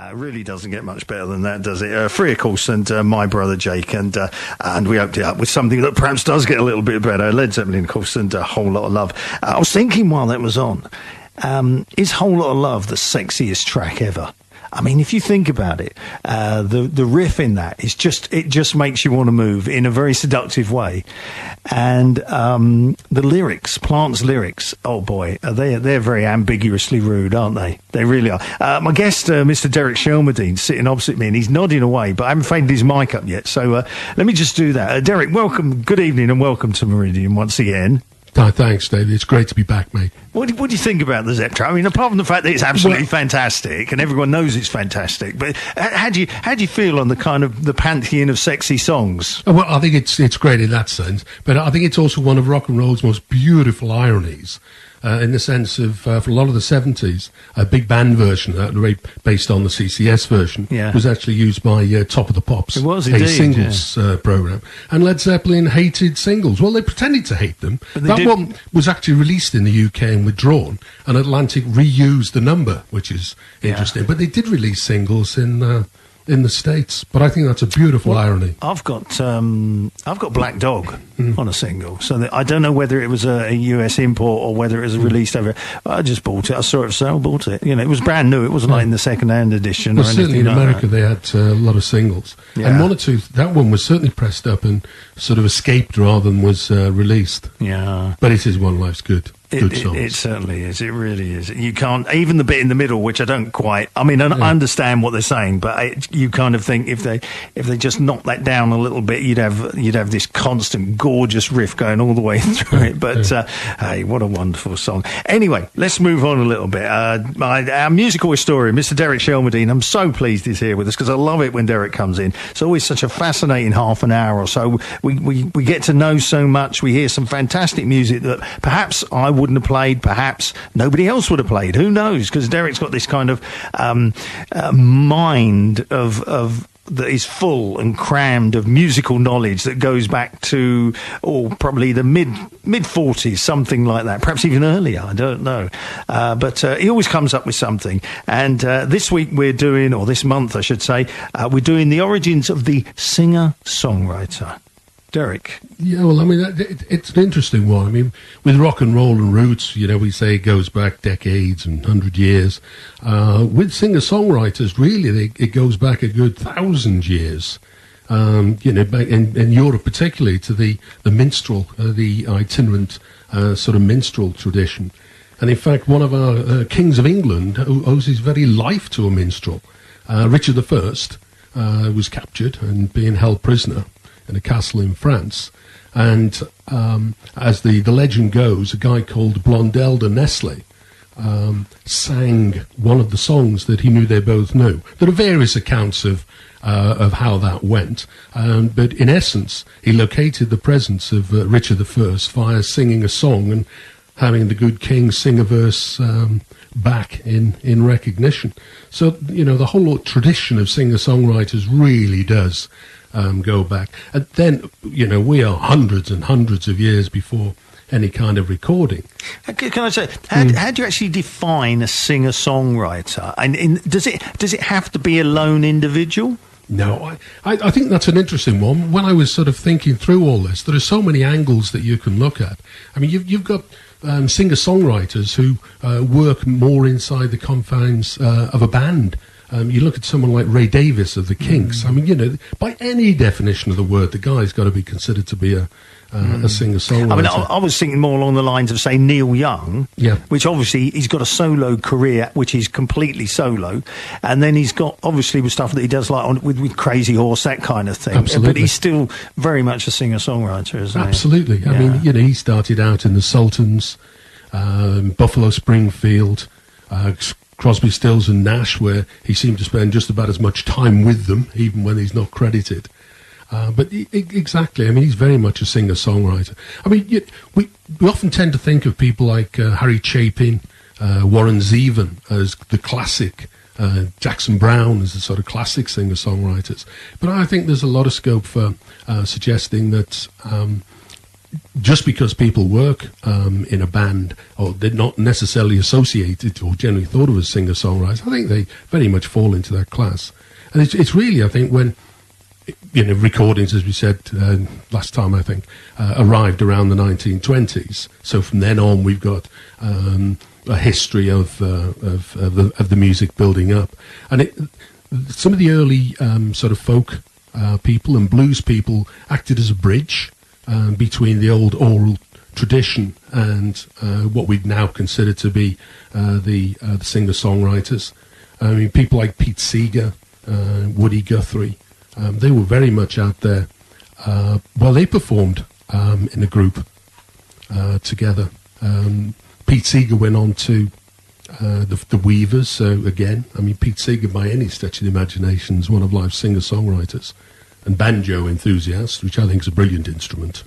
It really doesn't get much better than that, does it? Free, of course, and My Brother Jake, and we opened it up with something that perhaps does get a little bit better. Led Zeppelin, of course, and A Whole Lot of Love. I was thinking while that was on, is Whole Lot of Love the sexiest track ever? I mean, if you think about it, the riff in that is just makes you want to move in a very seductive way, and the lyrics, Plant's lyrics, oh boy, they're very ambiguously rude, aren't they? They really are. My guest, Mr. Derek Shelmerdine, sitting opposite me, and he's nodding away, but I haven't faded his mic up yet, so let me just do that. Derek, welcome, good evening, and welcome to Meridian once again. Thanks, David. It's great to be back, mate. What do you think about the Zepp track? I mean, apart from the fact that it's absolutely fantastic, and everyone knows it's fantastic, but how do you feel on the kind of the pantheon of sexy songs? Well, I think it's great in that sense, but I think it's also one of rock and roll's most beautiful ironies. In the sense of, for a lot of the 70s, a big band version, based on the CCS version, was actually used by Top of the Pops. It was indeed, a singles program. And Led Zeppelin hated singles. Well, they pretended to hate them. That one was actually released in the UK and withdrawn, and Atlantic reused the number, which is interesting. But they did release singles in the States, but I think that's a beautiful irony. I've got Black Dog on a single, so that I don't know whether it was a US import or whether it was released over. I just bought it. I saw it for sale, bought it. You know, it was brand new. It wasn't like in the second-hand edition. Well, or certainly in like America that. they had a lot of singles, and one or two. That one was certainly pressed up and sort of escaped rather than was released. Yeah, but it is one of life's good songs. It certainly is. It really is. You can't, even the bit in the middle, which I don't quite. I mean, I understand what they're saying, but you kind of think if they just knocked that down a little bit, you'd have this constant gorgeous riff going all the way through it. But hey, what a wonderful song. Anyway, let's move on a little bit. Our musical historian, Mr. Derek Shelmerdine. I'm so pleased he's here with us because I love it when Derek comes in. It's always such a fascinating half an hour or so. We get to know so much. We hear some fantastic music that perhaps I wouldn't have played, perhaps nobody else would have played. Who knows? Because Derek's got this kind of mind of that is full and crammed of musical knowledge that goes back to probably the mid 40s, something like that, perhaps even earlier, I don't know, but he always comes up with something. And this week we're doing, or this month I should say, we're doing the origins of the singer-songwriter. Derek. Yeah, well, I mean, it's an interesting one. I mean, with rock and roll and roots, you know, we say it goes back decades and 100 years. With singer-songwriters, really, it goes back a good 1,000 years. You know, back in Europe particularly, to the minstrel, the itinerant sort of minstrel tradition. And in fact, one of our kings of England owes his very life to a minstrel. Richard I was captured and being held prisoner in a castle in France, and as the legend goes, a guy called Blondel de Nesle sang one of the songs that he knew they both knew. There are various accounts of how that went, but in essence, he located the presence of Richard I via singing a song and having the good king sing a verse back in recognition. So, you know, the whole tradition of singer-songwriters really does go back. And then, you know, we are hundreds and hundreds of years before any kind of recording. Can I say, how do you actually define a singer-songwriter? And does it have to be a lone individual? No, I think that's an interesting one. When I was sort of thinking through all this, there are so many angles that you can look at. I mean, you've got singer-songwriters who work more inside the confines of a band. You look at someone like Ray Davies of the Kinks. I mean, you know, by any definition of the word, the guy's got to be considered to be a singer-songwriter. I mean, I was thinking more along the lines of, say, Neil Young, which obviously he's got a solo career, which is completely solo, and then he's got, obviously, with stuff that he does like with Crazy Horse, that kind of thing. Absolutely. But he's still very much a singer-songwriter, isn't he? Absolutely. I mean, you know, he started out in the Sultans, Buffalo Springfield, Crosby, Stills and Nash, where he seemed to spend just about as much time with them, even when he's not credited. But exactly, I mean, he's very much a singer-songwriter. I mean, we often tend to think of people like Harry Chapin, Warren Zevon as the classic, Jackson Browne as the sort of classic singer-songwriters. But I think there's a lot of scope for suggesting that just because people work in a band, or they're not necessarily associated or generally thought of as singer-songwriters, I think they very much fall into that class. And it's really, I think, when recordings, as we said last time, I think, arrived around the 1920s. So from then on, we've got a history of the music building up, and some of the early sort of folk people and blues people acted as a bridge between the old oral tradition and what we'd now consider to be the singer-songwriters. I mean, people like Pete Seeger, Woody Guthrie, they were very much out there. They performed in a group together. Pete Seeger went on to the Weavers, so again, I mean, Pete Seeger, by any stretch of the imagination, is one of life's singer-songwriters and banjo enthusiast, which I think is a brilliant instrument.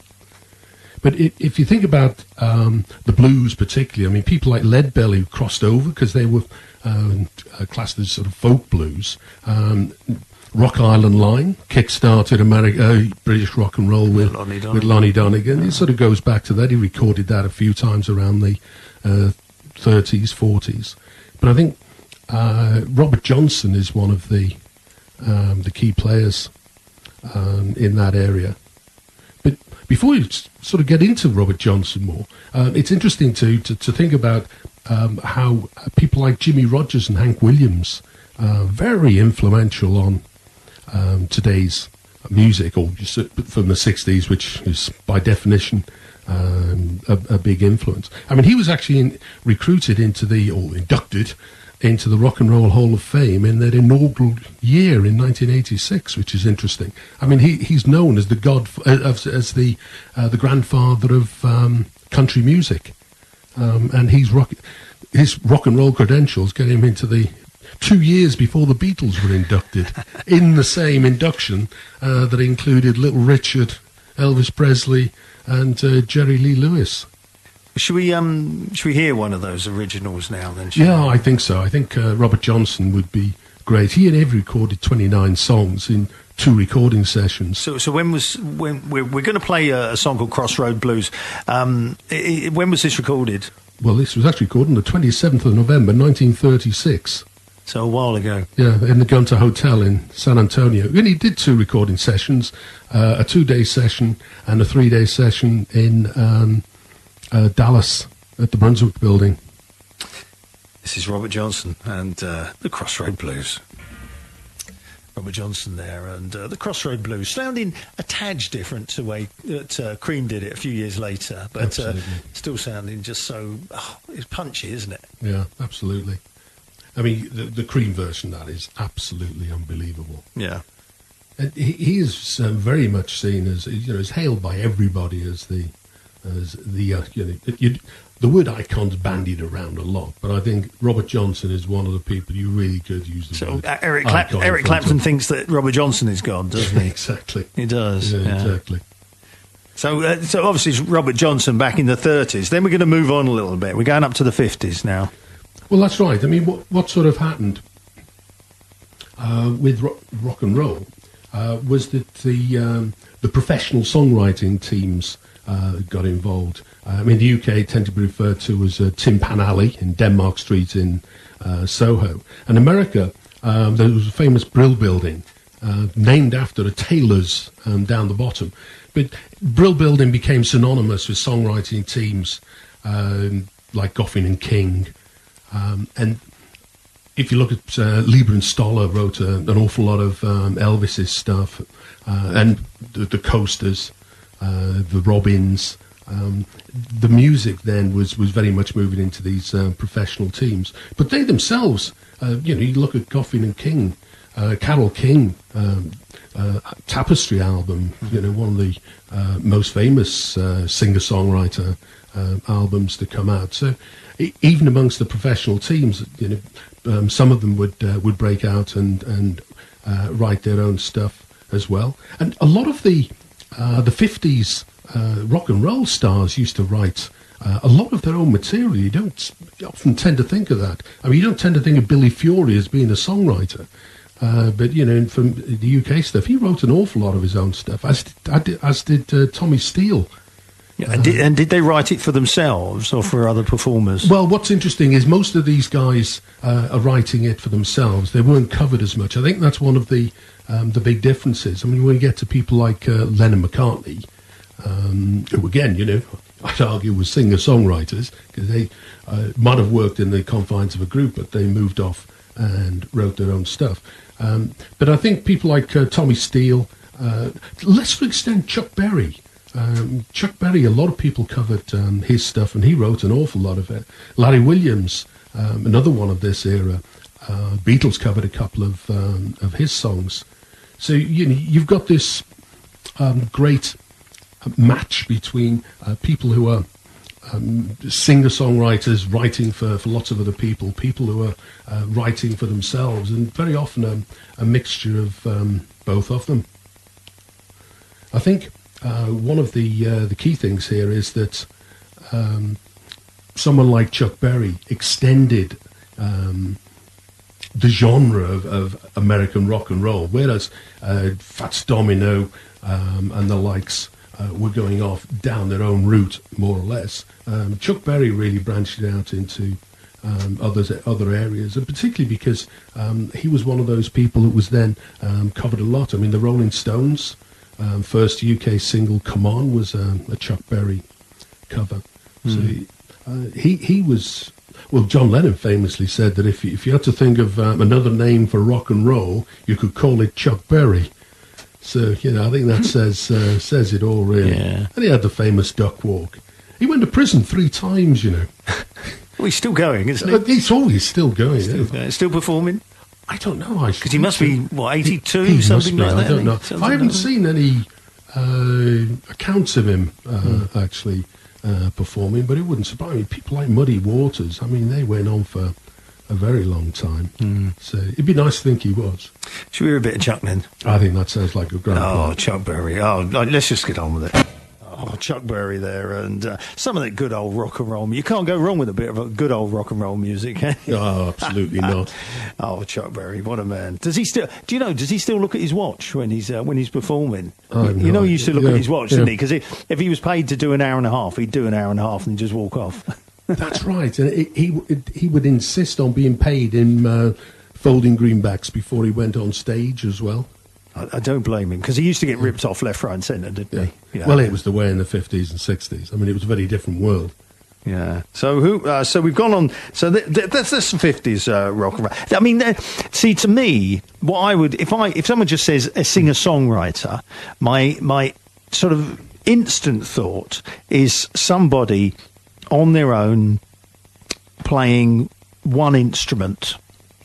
But if you think about the blues particularly, I mean, people like Leadbelly crossed over because they were classed as sort of folk blues. Rock Island Line kick-started British rock and roll with Lonnie Donegan. It sort of goes back to that. He recorded that a few times around the 30s, 40s. But I think Robert Johnson is one of the key players in that area. But before you sort of get into Robert Johnson more, it's interesting to think about how people like Jimmy Rogers and Hank Williams are very influential on today's music, or just from the 60s, which is by definition a big influence. I mean, he was actually inducted into the Rock and Roll Hall of Fame in their inaugural year in 1986, which is interesting. I mean, he's known as the grandfather of country music, and his rock and roll credentials get him into the 2 years before the Beatles were inducted in the same induction that included Little Richard, Elvis Presley, and Jerry Lee Lewis. Should we hear one of those originals now then? Yeah, I think so. I think Robert Johnson would be great. He and Ed recorded 29 songs in 2 recording sessions. So when we're going to play a song called Crossroad Blues? When was this recorded? Well, this was actually recorded on the 27th of November, 1936. So a while ago. Yeah, in the Gunter Hotel in San Antonio. And he did 2 recording sessions, a 2-day session and a 3-day session in Dallas at the Brunswick Building. This is Robert Johnson and the Crossroad Blues. Robert Johnson there and the Crossroad Blues, sounding a tad different to the way that Cream did it a few years later, but still sounding just so, it's punchy, isn't it? Yeah, absolutely. I mean, the Cream version, that is absolutely unbelievable. Yeah. And he is very much seen as, is hailed by everybody as the word icon's bandied around a lot, but I think Robert Johnson is one of the people you really could use the word Eric Clapton thinks that Robert Johnson is God, doesn't he? Exactly. He does. Yeah. Exactly. So obviously it's Robert Johnson back in the 30s. Then we're going to move on a little bit. We're going up to the 50s now. Well, that's right. I mean, what sort of happened with rock and roll was that the professional songwriting teams got involved. I mean, the UK tend to be referred to as Tin Pan Alley in Denmark Street in Soho. And America, there was a famous Brill Building named after a tailor's down the bottom. But Brill Building became synonymous with songwriting teams like Goffin and King. And if you look at Lieber and Stoller wrote an awful lot of Elvis's stuff, and the Coasters, the Robins. The music then was very much moving into these professional teams. But they themselves, you look at Goffin and King, Carole King, Tapestry album, one of the most famous singer-songwriter albums to come out. So even amongst the professional teams, some of them would break out and write their own stuff as well. And a lot of the 50s rock and roll stars used to write a lot of their own material. You don't often tend to think of that. I mean, you don't tend to think of Billy Fury as being a songwriter. But, from the UK stuff, he wrote an awful lot of his own stuff, as did Tommy Steele. Yeah, and did they write it for themselves or for other performers? Well, what's interesting is most of these guys are writing it for themselves. They weren't covered as much. I think that's one of the big differences. I mean, when you get to people like Lennon McCartney, who again, I'd argue were singer-songwriters, because they might have worked in the confines of a group, but they moved off and wrote their own stuff. But I think people like Tommy Steele, lesser extent Chuck Berry. Chuck Berry, a lot of people covered his stuff, and he wrote an awful lot of it. Larry Williams, another one of this era. Beatles covered a couple of his songs. So you've got this great match between people who are singer-songwriters writing for lots of other people who are writing for themselves, and very often a mixture of both of them. I think one of the key things here is that someone like Chuck Berry extended the genre of American rock and roll, whereas Fats Domino and the likes were going off down their own route, more or less. Chuck Berry really branched out into other areas, and particularly because he was one of those people that was then covered a lot. I mean, the Rolling Stones' first UK single, Come On, was a Chuck Berry cover. So he was... Well, John Lennon famously said that if you had to think of another name for rock and roll, you could call it Chuck Berry. So, I think that says it all, really. Yeah. And he had the famous duck walk. He went to prison 3 times, Well, he's still going, isn't he? He's always still going. Still performing? I don't know. Because he must be, 82, he something like that? I don't know. I haven't seen any accounts of him, actually, performing, but it wouldn't surprise me. People like Muddy Waters, I mean, they went on for a very long time. So it'd be nice to think he was. Should we hear a bit of Chuck then? I think that sounds like a great plan. Chuck Berry. Let's just get on with it. Chuck Berry there, and some of that good old rock and roll. You can't go wrong with a bit of a good old rock and roll music, can you? Oh, absolutely not. Chuck Berry, what a man! Does he still? Do you know? Does he still look at his watch when he's performing? He used to look at his watch, didn't he? Because if he was paid to do an hour and a half, he'd do an hour and a half and just walk off. That's right, and he would insist on being paid in folding greenbacks before he went on stage as well. I don't blame him, because he used to get ripped off left, right and centre, didn't he? Yeah. Well, it was the way in the 50s and 60s. I mean, it was a very different world. Yeah. So so we've gone on. So that's the 50s rock and roll. I mean, see, to me, what I would, if someone just says a singer-songwriter, my sort of instant thought is somebody on their own playing one instrument,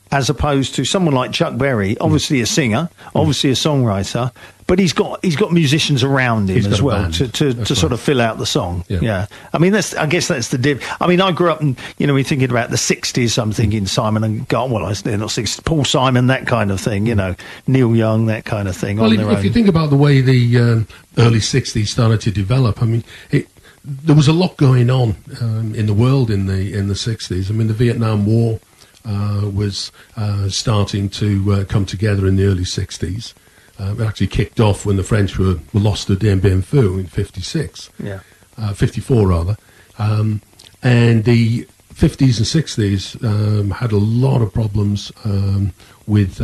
as opposed to someone like Chuck Berry, obviously a singer, obviously a songwriter, but he's got musicians around him as well to sort of fill out the song. Yeah. I mean, I guess that's the diff. I mean, I grew up, and we're thinking about the 60s. I'm thinking Simon and Garfunkel. They're not 60s. Paul Simon, that kind of thing. Neil Young, that kind of thing. Well, if you think about the way the early 60s started to develop, I mean, there was a lot going on in the world in the 60s. I mean, the Vietnam War was starting to come together in the early 60s. It actually kicked off when the French were lost at Dien Bien Phu in 56. 54 rather. And the 50s and 60s had a lot of problems with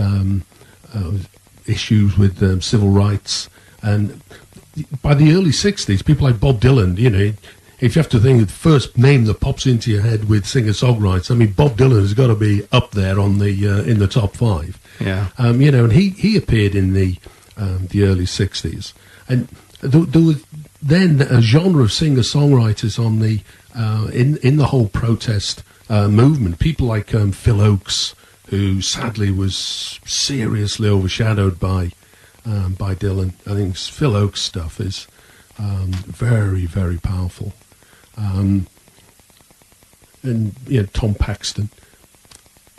issues with civil rights. And by the early 60s, people like Bob Dylan, if you have to think of the first name that pops into your head with singer-songwriters, I mean, Bob Dylan has got to be up there on the in the top 5. Yeah. And he appeared in the early 60s, and there was then a genre of singer-songwriters on the in the whole protest movement. People like Phil Oakes, who sadly was seriously overshadowed by Dylan. I think Phil Oakes' stuff is very, very powerful. And Tom Paxton.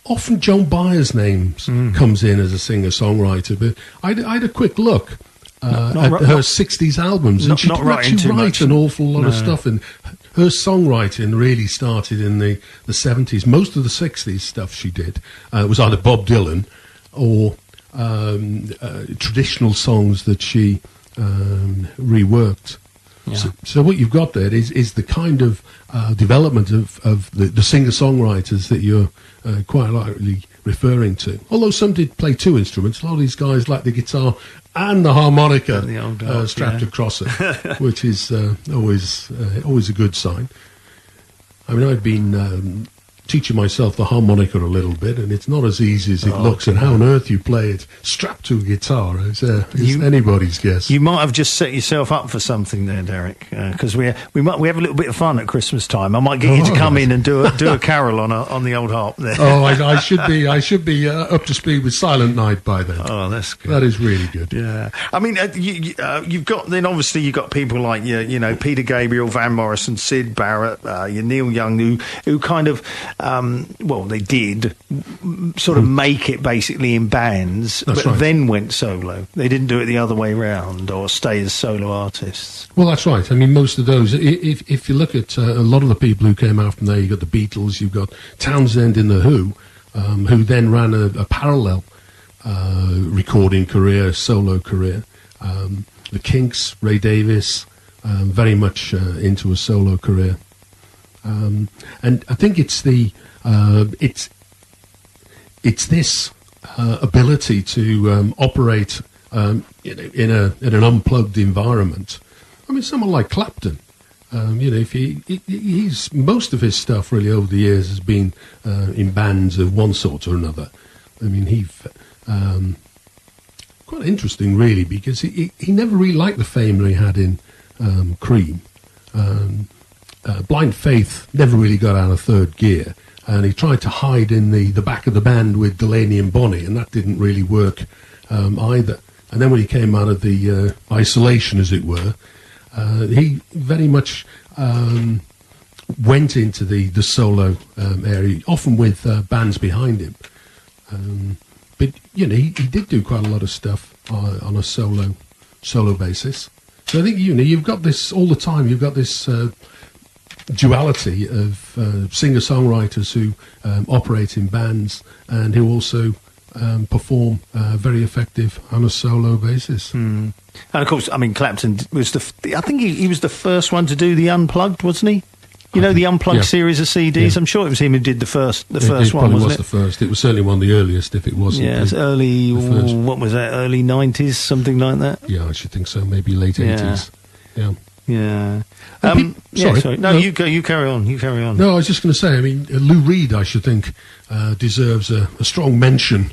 Often Joan Baez's name comes in as a singer-songwriter, but I had a quick look at her 60s albums, and she didn't actually write an awful lot of stuff, and her songwriting really started in the 70s. Most of the 60s stuff she did was either Bob Dylan or traditional songs that she reworked. Yeah. So what you've got there is the kind of development of the singer-songwriters that you're quite likely referring to. Although some did play two instruments, a lot of these guys like the guitar and the harmonica the old strapped across it, which is always a good sign. I mean, I've been teaching myself the harmonica a little bit, and it's not as easy as it looks. And how on earth you play it strapped to a guitar is anybody's guess. You might have just set yourself up for something there, Derek, because we have a little bit of fun at Christmas time. I might get you to come in and do a carol on the old harp there. I should be up to speed with Silent Night by then. Oh, that's good. That is really good. Yeah, I mean, you've got people like Peter Gabriel, Van Morrison, Sid Barrett, your Neil Young, who kind of they did sort of make it basically in bands, but then went solo. They didn't do it the other way round or stay as solo artists. Well, that's right. I mean, most of those, if you look at a lot of the people who came out from there, you've got the Beatles, you've got Townsend in The Who then ran a parallel recording career, solo career. The Kinks, Ray Davies, very much into a solo career. And I think it's this ability to operate in an unplugged environment. I mean, someone like Clapton, if he's most of his stuff really over the years has been in bands of one sort or another. I mean, quite interesting really, because he never really liked the fame that he had in Cream. Blind Faith never really got out of third gear, and he tried to hide in the back of the band with Delaney and Bonnie, and that didn't really work either. And then when he came out of the isolation, as it were, he very much went into the solo area, often with bands behind him. But he did do quite a lot of stuff on a solo basis. So I think you've got this all the time. You've got this duality of singer-songwriters who operate in bands and who also perform very effective on a solo basis. And of course, I mean, Clapton was I think he was the first one to do the Unplugged, wasn't he? The Unplugged series of CDs. Yeah. I'm sure it was him who did the first one, wasn't it? Probably was the first. It was certainly one of the earliest, if it wasn't. Yeah, it's early. What was that? Early 90s, something like that. Yeah, I should think so. Maybe late 80s. Yeah. Yeah. Sorry. No, you go. You carry on. No, I was just going to say. I mean, Lou Reed, I should think, deserves a strong mention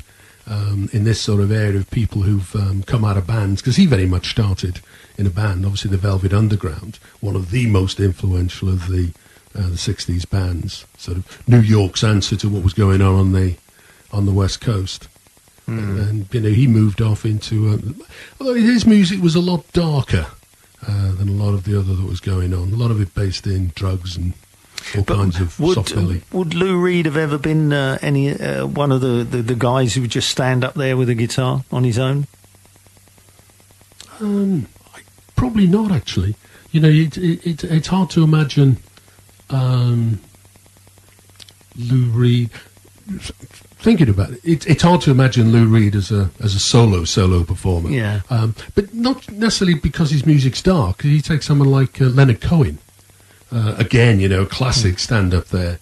in this sort of area of people who've come out of bands, because he very much started in a band. Obviously, the Velvet Underground, one of the most influential of the 60s bands, sort of New York's answer to what was going on the West Coast. And he moved off into. Although his music was a lot darker than a lot of the other that was going on. A lot of it based in drugs and all kinds of soft belly. Would Lou Reed have ever been one of the guys who would just stand up there with a guitar on his own? Probably not, actually. It's hard to imagine Lou Reed. Thinking about it, it's hard to imagine Lou Reed as a solo performer. Yeah. But not necessarily because his music's dark. You take someone like Leonard Cohen, again, classic stand-up there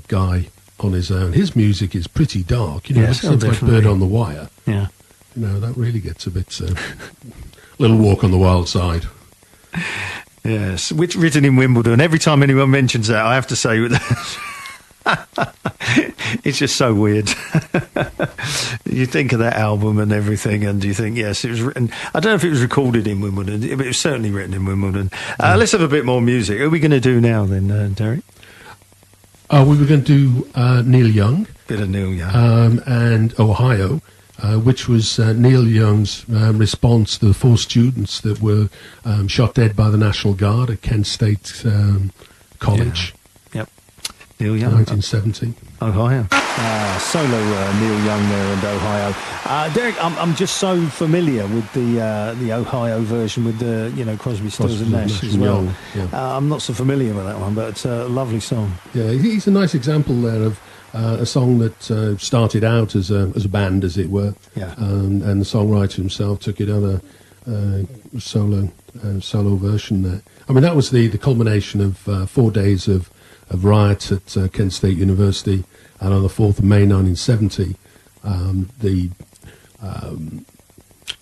guy on his own. His music is pretty dark. It's like Bird on the Wire. Yeah. That really gets a bit little walk on the wild side. Yes, which written in Wimbledon. Every time anyone mentions that, I have to say. It's just so weird. You think of that album and everything, and you think, yes, it was written. I don't know if it was recorded in Wimbledon, but it was certainly written in Wimbledon. Let's have a bit more music. Who are we going to do now, then, Derek? We were going to do Neil Young. Bit of Neil Young. And Ohio, which was Neil Young's response to the 4 students that were shot dead by the National Guard at Kent State College. Yep. Neil Young. 1970. Ohio. Solo Neil Young there and Ohio. Derek, I'm just so familiar with the Ohio version with the Crosby, Stills and Nash as well. Young, yeah. I'm not so familiar with that one, but it's a lovely song. Yeah, he's a nice example there of a song that started out as a band, as it were. Yeah. And the songwriter himself took it on solo version there. I mean, that was the culmination of 4 days of riots at Kent State University, and on the 4th of May 1970, the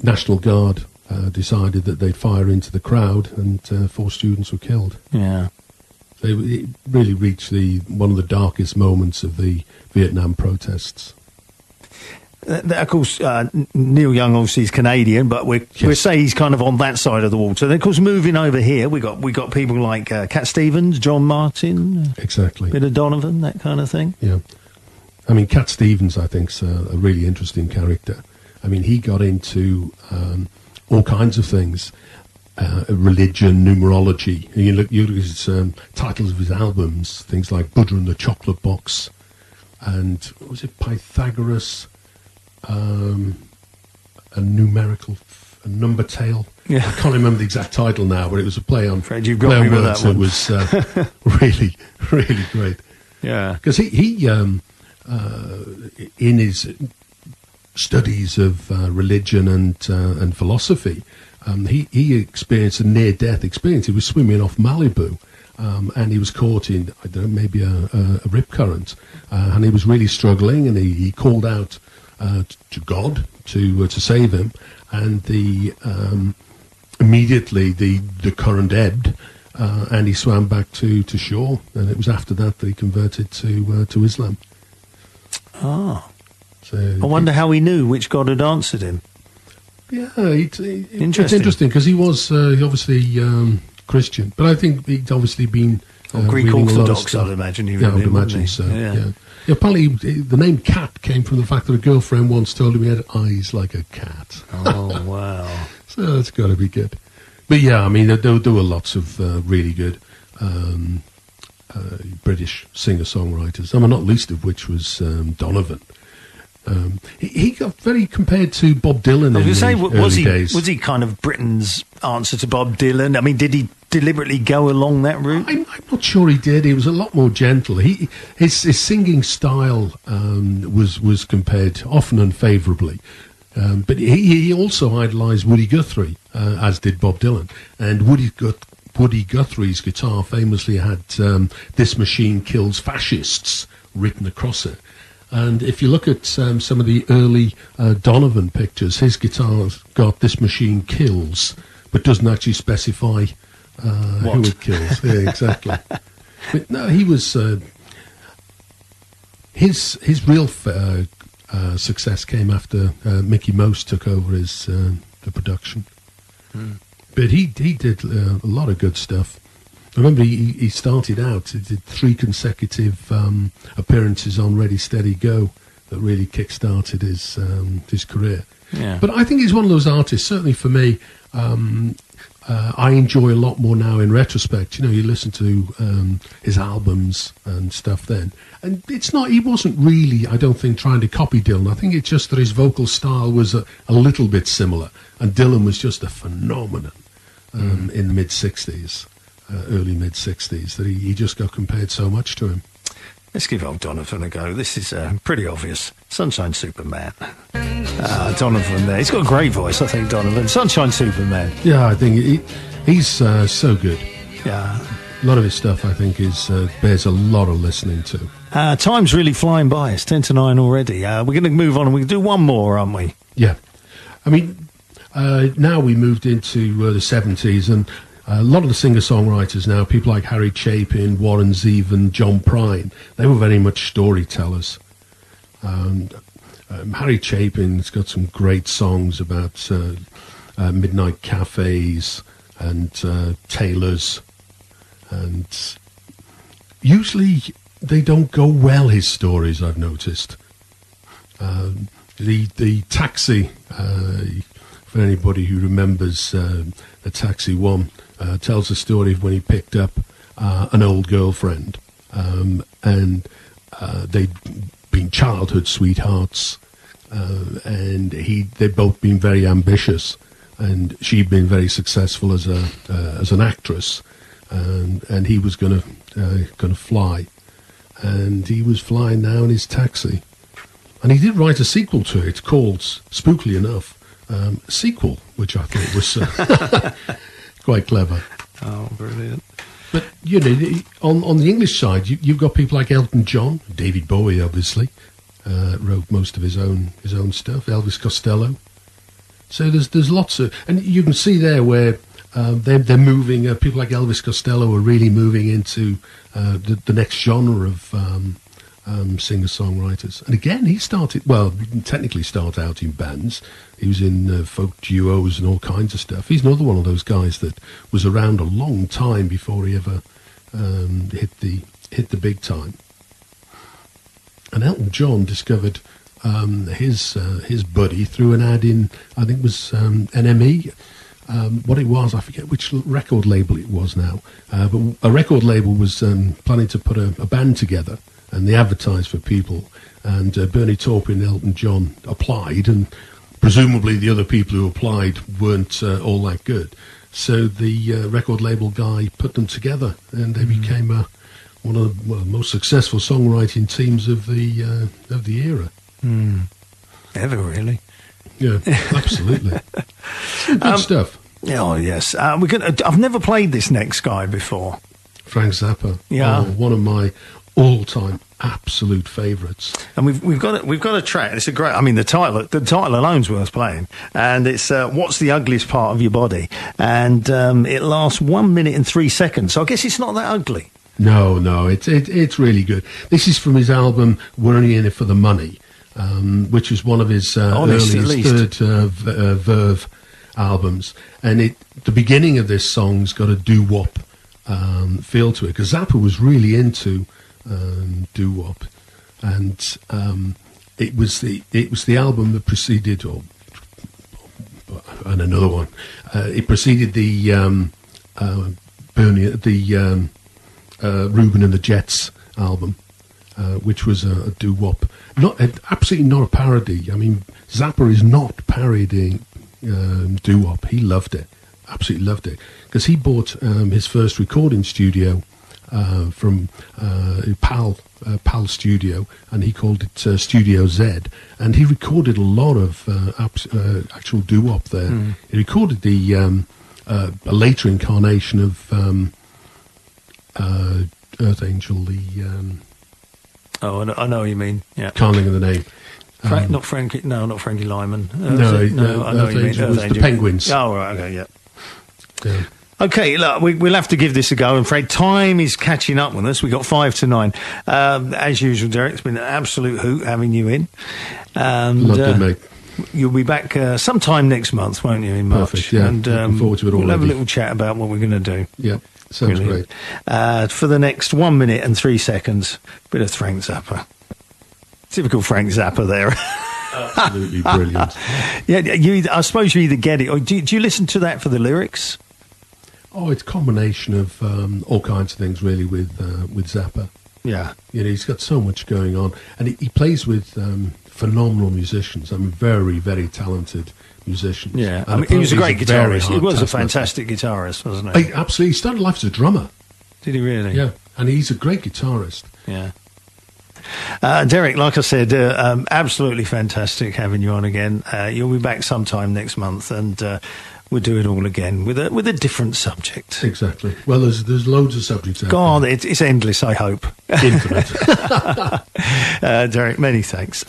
National Guard decided that they'd fire into the crowd, and 4 students were killed. Yeah. So it really reached one of the darkest moments of the Vietnam protests. Of course, Neil Young obviously is Canadian, but we say he's kind of on that side of the water. Then, of course, moving over here, we got people like Cat Stevens, John Martin, exactly, bit of Donovan, that kind of thing. Yeah, I mean, Cat Stevens, I think, is a really interesting character. I mean, he got into all kinds of things. Religion, numerology. And you look at his titles of his albums, things like Buddha and the Chocolate Box, and what was it, Pythagoras, a number tale. Yeah. I can't remember the exact title now, but it was a play on Fred, you've got me with that one. It was really, really great. Yeah, because he in his studies of religion and philosophy. He experienced a near-death experience. He was swimming off Malibu, and he was caught in, I don't know, maybe a rip current, and he was really struggling. And he called out to God to save him, and immediately the current ebbed, and he swam back to shore. And it was after that he converted to Islam. Ah, so I wonder how he knew which God had answered him. Yeah, it's interesting because he was obviously Christian, but I think he'd obviously been Greek Orthodox. I'd imagine he would. Yeah, I would imagine so. Yeah. Apparently, the name Cat came from the fact that a girlfriend once told him he had eyes like a cat. Oh wow! So that's got to be good. But yeah, I mean, there were lots of really good British singer-songwriters. I mean, not least of which was Donovan. He got very compared to Bob Dylan in the early days. Was he kind of Britain's answer to Bob Dylan? I mean, did he deliberately go along that route? I'm not sure he did. He was a lot more gentle. His singing style was compared often unfavourably. But he also idolised Woody Guthrie, as did Bob Dylan. And Woody Guthrie's guitar famously had "This Machine Kills Fascists" written across it. And if you look at some of the early Donovan pictures, his guitar's got "This Machine Kills," but doesn't actually specify who it kills. Yeah, exactly. But no, he was his real success came after Mickey Most took over the production. But he did a lot of good stuff. I remember he started out, he did 3 consecutive appearances on Ready, Steady, Go that really kick-started his career. Yeah. But I think he's one of those artists, certainly for me, I enjoy a lot more now in retrospect. You know, you listen to his albums and stuff then. And he wasn't really, I don't think, trying to copy Dylan. I think it's just that his vocal style was a little bit similar. And Dylan was just a phenomenon in the mid-60s. Early mid-60s, that he just got compared so much to him. Let's give old Donovan a go. This is pretty obvious. Sunshine Superman. Donovan there. He's got a great voice, I think, Donovan. Sunshine Superman. Yeah, I think he's so good. Yeah. A lot of his stuff, I think, bears a lot of listening to. Time's really flying by. It's 10 to 9 already. We're going to move on and we can do one more, aren't we? Yeah. I mean, now we moved into the 70s, and a lot of the singer-songwriters now, people like Harry Chapin, Warren Zevon, John Prine, they were very much storytellers. Harry Chapin's got some great songs about midnight cafes and tailors, and usually they don't go well, his stories, I've noticed. The Taxi, for anybody who remembers the Taxi one, tells the story of when he picked up an old girlfriend, and they'd been childhood sweethearts, and they'd both been very ambitious, and she'd been very successful as an actress, and he was going to fly, and he was flying now in his taxi, and he did write a sequel to it called, spookily enough, sequel, which I thought was quite clever. Oh, brilliant. But, you know, on the English side, you've got people like Elton John, David Bowie, obviously, wrote most of his own stuff, Elvis Costello. So there's lots of... And you can see there where they're moving... people like Elvis Costello are really moving into the next genre of singer-songwriters. And again, he started... Well, he didn't technically start out in bands. He was in folk duos and all kinds of stuff. He's another one of those guys that was around a long time before he ever hit the big time. And Elton John discovered his buddy through an ad in, I think it was NME. What it was, I forget which record label it was now. But a record label was planning to put a band together, and they advertised for people. And Bernie Taupin and Elton John applied, and presumably the other people who applied weren't all that good. So the record label guy put them together, and they became one of the most successful songwriting teams of the era. Ever, really? Yeah, absolutely. Good stuff. Oh, yes. I've never played this next guy before. Frank Zappa. Yeah. One of my all-time absolute favourites. And we've got a track. It's a great. I mean, the title alone's worth playing. And it's "What's the Ugliest Part of Your Body?" And it lasts 1 minute and 3 seconds. So I guess it's not that ugly. No, it's really good. This is from his album "We're Only In It for the Money," which was one of his earliest third Verve albums. And the beginning of this song's got a doo-wop feel to it, because Zappa was really into doo-wop, and it was the album that preceded, and another one. It preceded the Reuben and the Jets album, which was a doo-wop, absolutely not a parody. I mean, Zappa is not parodying doo-wop. He loved it, absolutely loved it, because he bought his first recording studio from Pal Studio, and he called it Studio Z, and he recorded a lot of actual doo-wop there. He recorded a later incarnation of Earth Angel, I know what you mean. Yeah, can't think of the name. Not Frankie Lyman. I know what you mean. Was the Penguins. Oh, right, okay, yeah. Okay, look, we'll have to give this a go. I'm afraid time is catching up with us. We got 5 to 9. As usual, Derek, it's been an absolute hoot having you in. Loved it, mate. You'll be back sometime next month, won't you, in March? Perfect, yeah. And looking forward to it already. We'll have a little chat about what we're going to do. Yeah, sounds Brilliant. Great. For the next 1 minute and 3 seconds, bit of Frank Zappa. Typical Frank Zappa there. Absolutely brilliant. Yeah, I suppose you either get it, or do you listen to that for the lyrics? Oh, it's a combination of all kinds of things, really, with Zappa. Yeah. You know, he's got so much going on. And he plays with phenomenal musicians. I mean, very, very talented musicians. Yeah. I mean, he was a great guitarist. He was a fantastic guitarist, wasn't he? Absolutely. He started life as a drummer. Did he really? Yeah. And he's a great guitarist. Yeah. Derek, like I said, absolutely fantastic having you on again. You'll be back sometime next month, and we'll do it all again with a different subject. Exactly. Well, there's loads of subjects out God, it's endless, I hope. Infinite. Derek, many thanks.